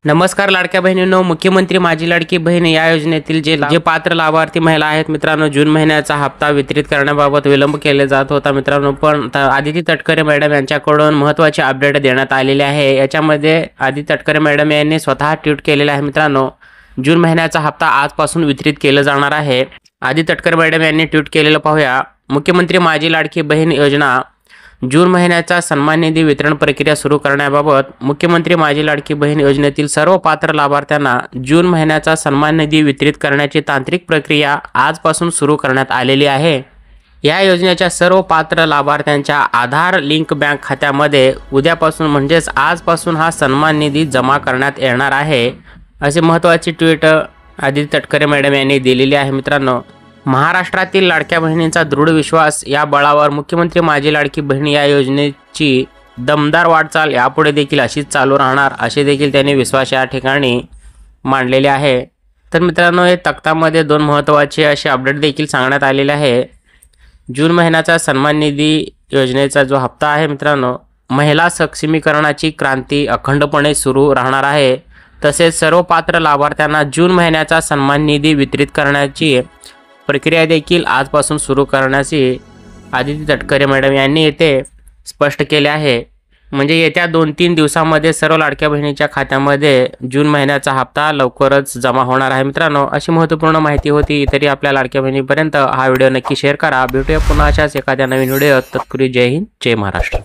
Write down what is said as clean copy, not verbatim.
नमस्कार लाडक्या बहिणींनो, मुख्यमंत्री माझी लाडकी बहीण या योजनेतील जे पात्र लाभार्थी महिला आहेत मित्रांनो, जून महिन्याचा हप्ता वितरित करण्याबाबत विलंब केले जात होता मित्रांनो, पण आदिती तटकरे मॅडम यांच्याकडून महत्त्वाचे अपडेट देण्यात आलेले आहे। याच्यामध्ये आदिती तटकरे मॅडम यांनी स्वतः ट्विट केलेले आहे मित्रांनो, जून महिन्याचा हप्ता आजपासून वितरित केला जाणार आहे। आदिती तटकरे मॅडम यांनी ट्विट केलेलं पाहूया। मुख्यमंत्री माझी लाडकी बहीण योजना जून महिन्याचा सन्मान निधी वितरण प्रक्रिया सुरू करण्याबाबत मुख्यमंत्री माझी लाडकी बहीण योजनेतील सर्व पात्र लाभार्थ्यांना जून महिन्याचा सन्मान निधी वितरित करण्याची तांत्रिक प्रक्रिया आजपासून सुरू करण्यात आलेली आहे। या योजनेच्या सर्व पात्र लाभार्थ्यांच्या आधार लिंक बँक खात्यामध्ये उद्यापासून म्हणजेच आजपासून हा सन्मान निधी जमा करण्यात येणार आहे, असे महत्त्वाचे ट्विट आदिती तटकरे मॅडम यांनी दिलेली आहे मित्रांनो। महाराष्ट्रातील लाडक्या बहिणींचा दृढ विश्वास या बळावर मुख्यमंत्री माझी लाडकी बहीण या योजनेची दमदार वाटचाल यापुढे देखील अशीच चालू राहणार, असे देखील त्यांनी विश्वास या ठिकाणी मांडलेले आहे। तर मित्रांनो, हे तक्त्यामध्ये दोन महत्त्वाचे असे अपडेट देखील सांगण्यात आलेले आहे। जून महिन्याचा सन्मान निधी योजनेचा जो हप्ता आहे मित्रांनो, महिला सक्षमीकरणाची क्रांती अखंडपणे सुरू राहणार आहे। तसेच सर्व पात्र लाभार्थ्यांना जून महिन्याचा सन्मान निधी वितरित करण्याची प्रक्रिया देखील आजपासून सुरू करण्याची आदिती तटकरे मॅडम यांनी येथे स्पष्ट केले आहे। म्हणजे येत्या 2-3 दिवसांमध्ये सर्व लाडक्या बहिणीच्या खात्यामध्ये जून महिन्याचा हप्ता लवकरच जमा होणार आहे मित्रांनो। अशी महत्त्वपूर्ण माहिती होती। तरी आपल्या लाडक्या बहिणीपर्यंत हा व्हिडिओ नक्की शेअर करा। भेटूया पुन्हा अशाच एखाद्या नवीन व्हिडिओत। तत्पूर्वी जय हिंद, जय महाराष्ट्र।